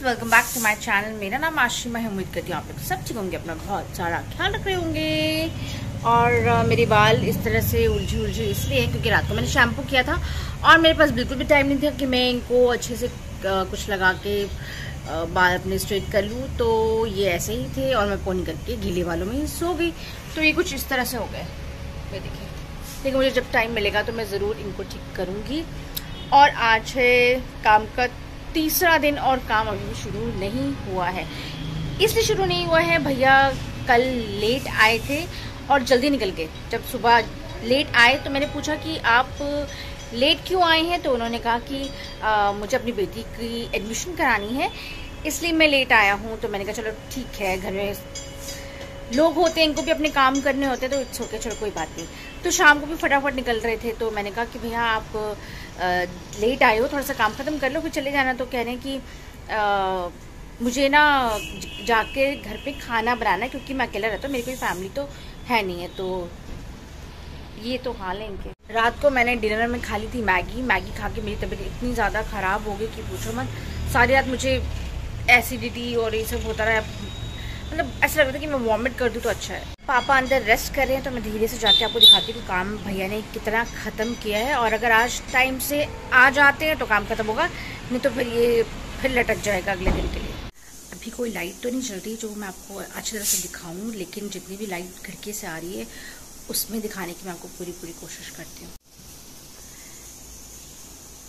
Welcome back to my channel. मेरा नाम आशिमा है। उम्मीद करती हूँ आप लोग सब ठीक होंगे, अपना बहुत सारा ख्याल रख रहे होंगे। और मेरे बाल इस तरह से उलझे इसलिए हैं क्योंकि रात को मैंने शैम्पू किया था और मेरे पास बिल्कुल भी टाइम नहीं था कि मैं इनको अच्छे से कुछ लगा के बाल अपने स्ट्रेट कर लूँ। तो ये ऐसे ही थे और मैं पोनी करके गीले बालों में ही सो गई। तो ये कुछ इस तरह से हो गए। ये देखिए, लेकिन मुझे जब टाइम मिलेगा तो मैं ज़रूर इनको ठीक करूँगी। और आज है काम का तीसरा दिन और काम अभी भी शुरू नहीं हुआ है। इसलिए शुरू नहीं हुआ है, भैया कल लेट आए थे और जल्दी निकल गए। जब सुबह लेट आए तो मैंने पूछा कि आप लेट क्यों आए हैं, तो उन्होंने कहा कि मुझे अपनी बेटी की एडमिशन करानी है इसलिए मैं लेट आया हूँ। तो मैंने कहा चलो ठीक है, घर में लोग होते हैं, इनको भी अपने काम करने होते हैं तो इट्स ओके, चलो कोई बात नहीं। तो शाम को भी फटाफट निकल रहे थे तो मैंने कहा कि भैया आप लेट आए हो, थोड़ा सा काम खत्म कर लो फिर चले जाना। तो कह रहे हैं कि मुझे ना जाके घर पे खाना बनाना है क्योंकि मैं अकेला रहता हूँ, मेरी कोई फैमिली तो है नहीं है। तो ये तो हाल है इनके। रात को मैंने डिनर में खा ली थी मैगी खा के मेरी तबीयत इतनी ज़्यादा ख़राब हो गई कि पूछो मत। सारी रात मुझे एसिडिटी और ये सब होता रहा, मतलब ऐसा लग रहा था कि मैं वॉमिट कर दूँ तो अच्छा है। पापा अंदर रेस्ट कर रहे हैं तो मैं धीरे से जाके आपको दिखाती हूँ कि काम भैया ने कितना ख़त्म किया है। और अगर आज टाइम से आ जाते हैं तो काम ख़त्म होगा, नहीं तो फिर ये फिर लटक जाएगा अगले दिन के लिए। अभी कोई लाइट तो नहीं चल रही जो मैं आपको अच्छी तरह से दिखाऊँ, लेकिन जितनी भी लाइट खिड़की से आ रही है उसमें दिखाने की मैं आपको पूरी कोशिश करती हूँ।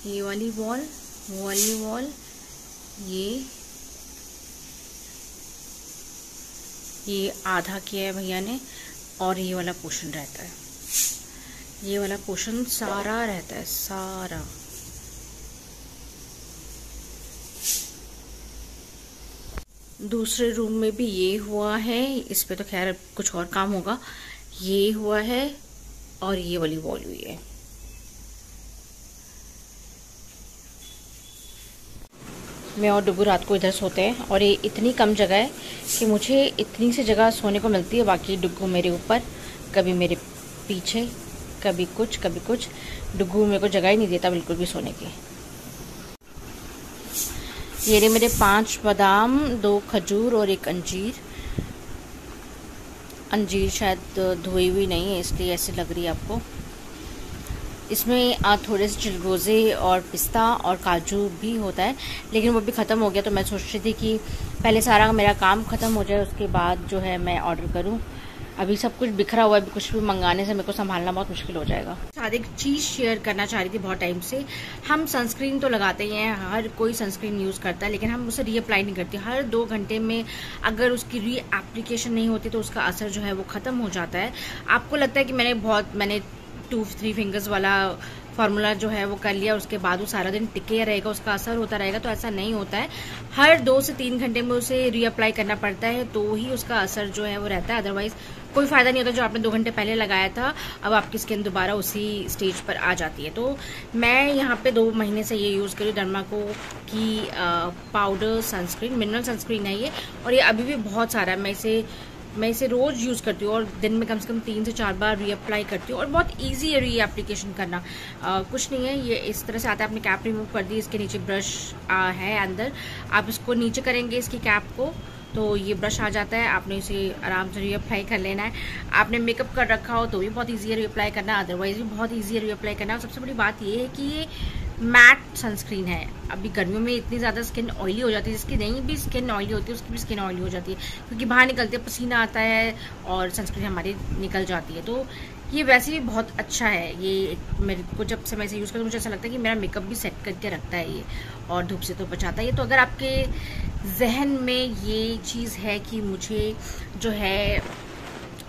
ये वाली वॉल ये आधा किया है भैया ने और ये वाला पोर्शन रहता है, ये वाला पोर्शन सारा रहता है सारा। दूसरे रूम में भी ये हुआ है, इस पे तो खैर कुछ और काम होगा। ये हुआ है और ये वाली वॉल हुई है। मैं और डुगू रात को इधर सोते हैं और ये इतनी कम जगह है कि मुझे इतनी सी जगह सोने को मिलती है। बाकी डुगू मेरे ऊपर, कभी मेरे पीछे, कभी कुछ। डुगू मेरे को जगह ही नहीं देता बिल्कुल भी सोने की। ये रहे मेरे 5 बादाम, 2 खजूर और 1 अंजीर शायद धोई हुई नहीं है इसलिए ऐसे लग रही है आपको। इसमें थोड़े से चिलगोज़े और पिस्ता और काजू भी होता है, लेकिन वो भी ख़त्म हो गया। तो मैं सोच रही थी कि पहले सारा मेरा काम ख़त्म हो जाए उसके बाद जो है मैं ऑर्डर करूं। अभी सब कुछ बिखरा हुआ है, अभी कुछ भी मंगाने से मेरे को संभालना बहुत मुश्किल हो जाएगा। साथ एक चीज़ शेयर करना चाह रही थी बहुत टाइम से। हम सनस्क्रीन तो लगाते ही हैं, हर कोई सनस्क्रीन यूज़ करता है, लेकिन हम उसे रीअप्लाई नहीं करते। हर 2 घंटे में अगर उसकी री एप्लीकेशन नहीं होती तो उसका असर जो है वो ख़त्म हो जाता है। आपको लगता है कि मैंने 2-3 फिंगर्स वाला फार्मूला जो है वो कर लिया, उसके बाद वो सारा दिन टिके रहेगा, उसका असर होता रहेगा, तो ऐसा नहीं होता है। हर 2 से 3 घंटे में उसे रीअप्लाई करना पड़ता है तो ही उसका असर जो है वो रहता है, अदरवाइज कोई फायदा नहीं होता। जो आपने 2 घंटे पहले लगाया था अब आपकी स्किन दोबारा उसी स्टेज पर आ जाती है। तो मैं यहाँ पे 2 महीने से ये यूज़ करी डर्माको की पाउडर सनस्क्रीन, मिनरल सनस्क्रीन है ये, और ये अभी भी बहुत सारा है। मैं इसे रोज़ यूज़ करती हूँ और दिन में कम से कम 3 से 4 बार रीअप्लाई करती हूँ और बहुत इजी है री एप्लीकेशन करना। कुछ नहीं है, ये इस तरह से आता है। आपने कैप रिमूव कर दी, इसके नीचे ब्रश है अंदर, आप इसको नीचे करेंगे इसकी कैप को तो ये ब्रश आ जाता है। आपने इसे आराम से रीअप्लाई कर लेना है। आपने मेकअप कर रखा हो तो भी बहुत ईजी है रीअप्लाई करना, अदरवाइज भी बहुत ईजी है रीअप्लाई करना। और सबसे बड़ी बात ये है कि ये मैट सनस्क्रीन है। अभी गर्मियों में इतनी ज़्यादा स्किन ऑयली हो जाती है, जिसकी नहीं भी स्किन ऑयली होती है उसकी भी स्किन ऑयली हो जाती है क्योंकि बाहर निकलते पसीना आता है और सनस्क्रीन हमारी निकल जाती है। तो ये वैसे भी बहुत अच्छा है। ये मेरे को जब से मैं इसे यूज़ करती हूँ मुझे ऐसा लगता है कि मेरा मेकअप भी सेट करके रखता है ये, और धूप से तो बचाता है ये। तो अगर आपके जहन में ये चीज़ है कि मुझे जो है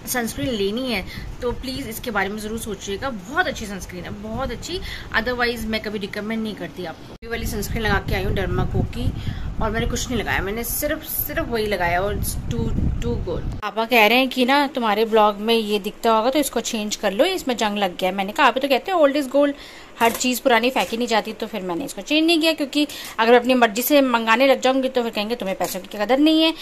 सनस्क्रीन लेनी है तो प्लीज़ इसके बारे में ज़रूर सोचिएगा। बहुत अच्छी सनस्क्रीन है, बहुत अच्छी, अदरवाइज़ मैं कभी रिकमेंड नहीं करती आपको। ये वाली सनस्क्रीन लगा के आई हूँ डर्माको की और मैंने कुछ नहीं लगाया, मैंने सिर्फ वही लगाया और टू गुड। पापा कह रहे हैं कि ना तुम्हारे ब्लॉग में ये दिखता होगा तो इसको चेंज कर लो, इसमें जंग लग गया। मैंने कहा आप तो कहते हैं ओल्ड इज गोल्ड, हर चीज़ पुरानी फेंकी नहीं जाती। तो फिर मैंने इसको चेंज नहीं किया क्योंकि अगर अपनी मर्जी से मंगाने लग जाऊंगी तो फिर कहेंगे तुम्हें पैसों की कदर नहीं है,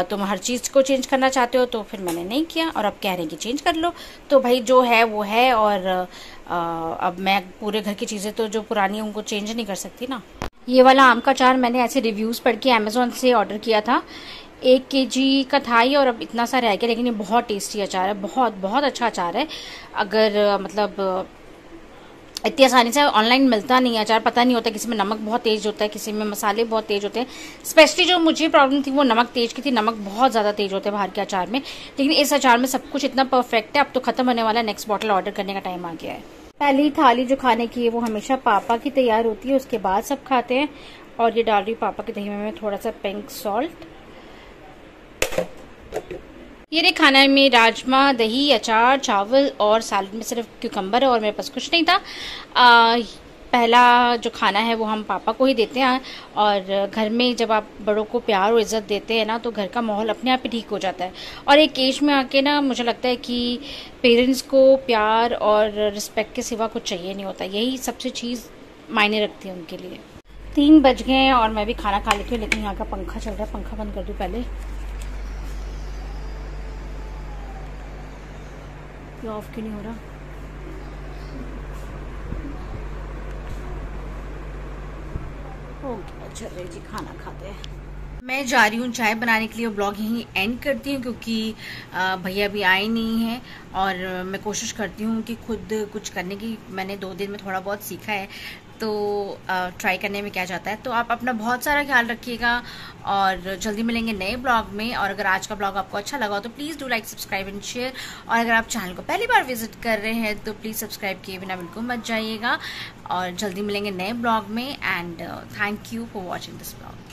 तुम हर चीज़ को चेंज करना चाहते हो। तो फिर मैंने नहीं किया और अब कह रहे हैं कि चेंज कर लो। तो भाई जो है वो है, और अब मैं पूरे घर की चीज़ें तो जो पुरानी है उनको चेंज नहीं कर सकती ना। ये वाला आम का अचार मैंने ऐसे रिव्यूज़ पढ़ के अमेज़ोन से ऑर्डर किया था। 1 केजी का था ही और अब इतना सा रह गया, लेकिन ये बहुत टेस्टी अचार है, बहुत बहुत अच्छा अचार है। अगर मतलब इतनी आसानी से ऑनलाइन मिलता नहीं है अचार, पता नहीं होता, किसी में नमक बहुत तेज होता है, किसी में मसाले बहुत तेज होते हैं। स्पेशली जो मुझे प्रॉब्लम थी वो नमक तेज की थी, नमक बहुत ज़्यादा तेज होते हैं बाहर के अचार में, लेकिन इस अचार में सब कुछ इतना परफेक्ट है। अब तो खत्म होने वाला है, नेक्स्ट बॉटल ऑर्डर करने का टाइम आ गया है। पहली थाली जो खाने की है वो हमेशा पापा की तैयार होती है, उसके बाद सब खाते हैं। और ये डाल रही हूँ पापा की दही में मैं थोड़ा सा पिंक सॉल्ट। ये रे खाना में राजमा, दही, अचार, चावल और सैलड में सिर्फ क्यूकम्बर है और मेरे पास कुछ नहीं था। पहला जो खाना है वो हम पापा को ही देते हैं, और घर में जब आप बड़ों को प्यार और इज़्ज़त देते हैं ना तो घर का माहौल अपने आप ही ठीक हो जाता है। और एक एज में आके ना मुझे लगता है कि पेरेंट्स को प्यार और रिस्पेक्ट के सिवा कुछ चाहिए नहीं होता, यही सबसे चीज़ मायने रखती है उनके लिए। 3 बज गए हैं और मैं भी खाना खा लेती हूँ, लेकिन यहाँ का पंखा चल रहा है, पंखा बंद कर दूँ पहले। ये ऑफ क्यों नहीं हो रहा? ओके चल रही जी, खाना खाते हैं। मैं जा रही हूँ चाय बनाने के लिए, ब्लॉग यहीं एंड करती हूँ क्योंकि भैया अभी आए नहीं हैं और मैं कोशिश करती हूँ कि खुद कुछ करने की। मैंने 2 दिन में थोड़ा बहुत सीखा है, तो ट्राई करने में क्या जाता है। तो आप अपना बहुत सारा ख्याल रखिएगा और जल्दी मिलेंगे नए ब्लॉग में। और अगर आज का ब्लॉग आपको अच्छा लगा हो तो please do like, subscribe and share. और अगर आप चैनल को पहली बार विजिट कर रहे हैं तो प्लीज़ सब्सक्राइब किए बिना बिल्कुल मत जाइएगा। और जल्दी मिलेंगे नए ब्लॉग में, and thank you for watching this blog.